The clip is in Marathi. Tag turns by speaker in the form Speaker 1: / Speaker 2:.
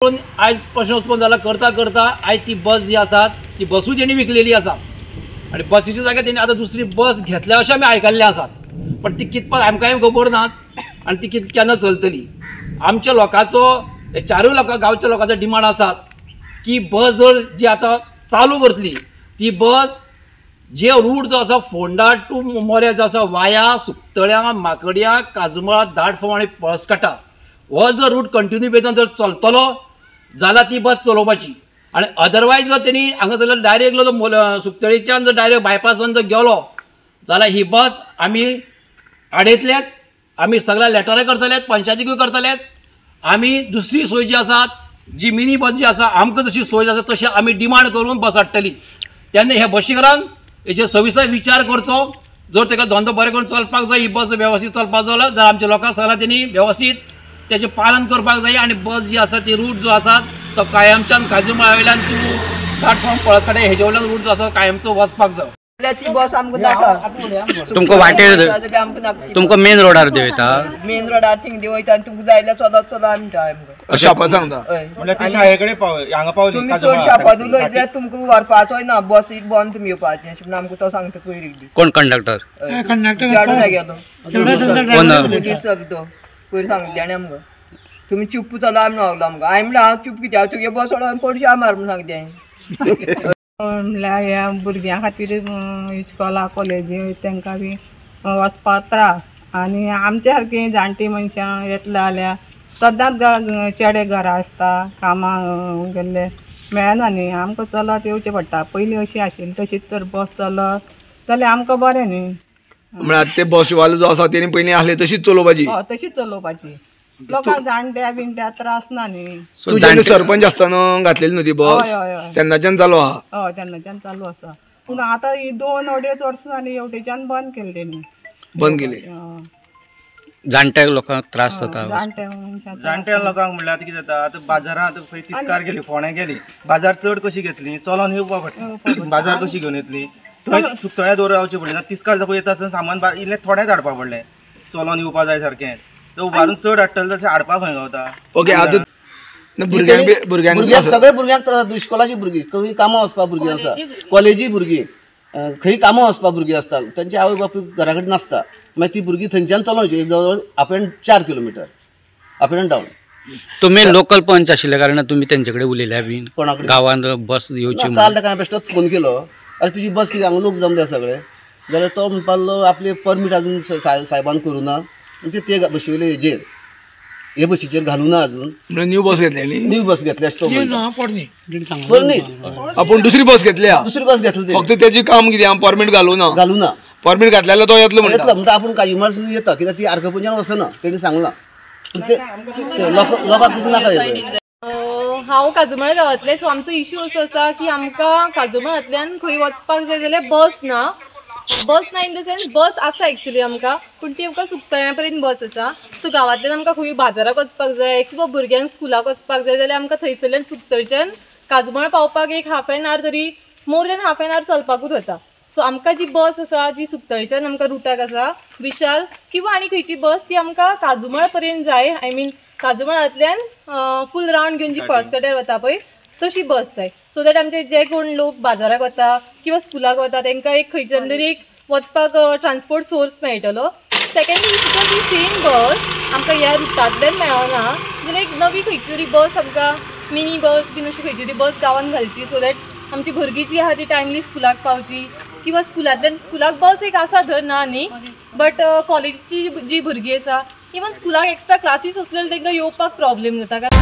Speaker 1: आज प्रश्न उत्पन्न झाला करता करता आज ती बस जी आसा ती बसूच त्यांनी विकलेली आसा आणि बसीच्या जाग्यार त्यांनी आता दुसरी बस घेतल्या अशें आमी आयकल्लें आसात. पण ती कितपत आमकांय खबर नाच आणि ती केन्ना चलतली. आमच्या लोकांचो चारूय लोकां गांवच्या लोकांचो डिमांड आसा की बस जर जी आता चालू करतली ती बस जे रूट जो आसा फोंडा टू मोऱ्या जो आसा वाया सुक्तळ्या माकडयां काजमळा दाटफोव आनी पळसकाटा हो जर रूट कंटिन्यू बेजान जर चलतलो जाल्यार ती बस चलोवपाची. आणि अदरवायज जर त्यांनी हांगासर डायरेक्ट सुक्तळेच्यान जर डायरेक्ट बायपासान जर गेलो जाल्यार ही बस आमी आडयतलेच. आमी सगळ्या लेटरां करतलेच, पंचायतीकूय करतलेच. आमी दुसरी सोय जी आसा जी मिनी बस जी आसा आमकां जशी सोय आसा तशी आमी डिमांड करून बस हाडटली. तेन्ना ह्या बशीकारान हेचेर सविस्तर विचार करचो. जर ताका धंदो बरें करून चलपाक जाय, ही बस वेवस्थीत चलपाक जाय जाल्यार आमच्या लोकांक सगळ्यांक त्यांनी वेवस्थीत त्याचे पालन करपाक जाय. आणि बस जी आसा ती रूट जो आसा तो कायमच्यान काजूमळा वयल्यान तूं प्लॅटफॉर्म पळसकाटे हेजे वयल्यान रूट जो आसा कायमचो वचपाक जाय.
Speaker 2: ती बस आमकां नाका.
Speaker 3: तुमकां वाटेर तुमकां मेन रोडार देवयता.
Speaker 2: मेन रोडार थिंग देवयता आनी तुमकां जाय जाल्यार चलत चलत आमकां
Speaker 4: अशें शापा सांगता
Speaker 5: म्हणल्यार ती शाळे कडेन हांगा पावली.
Speaker 2: तुमी चड शापात उलयत जाल्यार तुमकां व्हरपाचोय ना, बसीक बंद तुमी येवपाचें अशें म्हणून आमकां तो सांगता पयलीं दीस.
Speaker 3: कोण कंडक्टर?
Speaker 2: जाणून गेलो
Speaker 3: कोण
Speaker 2: दीस तो पयलीं सांगले आनी आमकां तुमी चुप चला आमी नावलो आमकां. हांवें म्हणलें हांव चुप कित्याक तुगे बस सोडोन पडशे मार म्हूण सांगलें हांवें.
Speaker 6: म्हणल्यार ह्या भुरग्यां खातीर इस्कॉला कॉलेजी तांकां बी वचपाक त्रास. आनी आमच्या सारकीं जाणटी मनशां येतले जाल्यार सदांच चेडे घरा आसता, कामां गेल्ले मेळना न्ही. आमकां चलत येवचें पडटा. पयलीं अशी आशिल्ली तशीच तर बस चलत जाल्यार आमकां बरें न्ही.
Speaker 4: म्हळ्यार ते बसवालो जो आसा तेणी पयलीं आहले तशीच चलोवपाची.
Speaker 6: हय तशीच चलोवपाची. लोकांक जाणट्या बिणट्या त्रास ना न्ही.
Speaker 4: तुझे सरपंच आसतना घातलेली न्हू ती बस, तेन्नाच्यान चालू आहा.
Speaker 6: हय तेन्नाच्यान चालू आसा. पूण आतां ही 2-2.5 वर्सां जालीं येवटेच्यान बंद केली तेणी.
Speaker 4: बंद केली.
Speaker 3: जाणट्या लोकांक त्रास जाता.
Speaker 5: जाणट्या लोकांक म्हणल्यार आतां कितें जाता, आतां बाजारांत खंय तिस्कार गेली, फोंड्या गेली, बाजार चड कशी घेतली, चलोन येवपा पडटा. बाजार कशी घेवन येतली, थंय सुक्तळ्या दवर रावचें पडलें. तिस्कार जावं येता आसतना सामान इल्लें थोडेंच हाडपा पडलें. चलोन येवपा जाय सारकें. तो उबारून चड हाडटले तशें हाडपा खंय गावता.
Speaker 4: ओके. आतां भुरग्यांक
Speaker 7: सगळे भुरग्यांक त्रास. इस्कॉलाची भुरगीं, खंय कामां वचपा भुरगीं आसा, कॉलेजी भुरगीं, खंय कामां वचपा भुरगीं आसता, तांचे आवय बापूय घरा कडेन नासता. मागीर ती भुरगीं थंयच्यान चलोवची जवळ up end 4 kilometre up end down.
Speaker 3: तुम्ही लोकल पंच आशिल्ल्या कारणान तुमी तेंचे कडेन उलयल्या बीन गांवांत बस येवची.
Speaker 7: काल ताका हांवें बेश्टोच फोन केलो, अरे तुजी बस कितें हांगा लोक जमले सगळे जाल्यार तो म्हणपालो आपले परमीट अजून साहेबान करूं ना, म्हणजे ते बशी वयले हेजेर हे बशीचेर घालूं ना अजून.
Speaker 4: न्यू बस घेतलेली.
Speaker 7: न्यू बस घेतली
Speaker 4: न्ही. आपूण दुसरी बस घेतल्या.
Speaker 7: दुसरी बस घेतली
Speaker 4: फक्त त्याची काम कितें परमीट घालूं ना. परमीट घातल्याला तो येतलो
Speaker 7: म्हणटा आपूण काजूमार येता कित्याक ती आरकापुंजान वचना तेणी सांगलां. लोकांक कितें नाका.
Speaker 8: हांव काजूमळ गांवांतलें, सो आमचो इश्यू असो आसा की आमकां काजूमळांतल्यान खंय वचपाक जाय जाल्यार बस ना. बस ना इन द सेन्स बस आसा एक्चुली आमकां, पूण ती आमकां सुक्तळ्या पर्यंत बस आसा. सो गांवांतल्यान आमकां खंय बाजाराक वचपाक जाय किंवा भुरग्यांक स्कुलाक वचपाक जाय जाल्यार आमकां थंयसरल्यान सुक्तळच्यान काजूमळ पावपाक एक हाफ एन आवर तरी more than half an hour चलपाकूच वता. सो आमकां जी बस आसा जी सुक्तळच्यान आमकां रुटाक आसा विशाल किंवा आनी खंयची बस ती आमकां काजूमळ पर्यंत जाय. आय मीन काजूमळांतल्यान फूल रावंड घेवन जी पळसकाट्यार वता पळय तशी बस जाय. सो दॅट आमचे जे कोण लोक बाजाराक वता किंवा स्कुलाक वता तांकां एक खंयच्यान तरी एक वचपाक ट्रान्सपोर्ट सोर्स मेळटलो. सेकेंडली जर ती सेम बस आमकां ह्या रुटांतल्यान मेळना जाल्यार एक नवी खंयची तरी बस आमकां मिनी बस बीन अशी खंयची तरी बस गांवांत घालची. सो दॅट आमची भुरगीं जी आहा ती टायमली स्कुलाक पावची किंवा स्कुलांतल्यान स्कुलाक बस एक आसा धर ना न्ही, बट कॉलेजीची जी भुरगीं आसा इवन स्कुलाक एक्स्ट्रा क्लासीस आसलेले तांकां येवपाक प्रॉब्लेम जाता.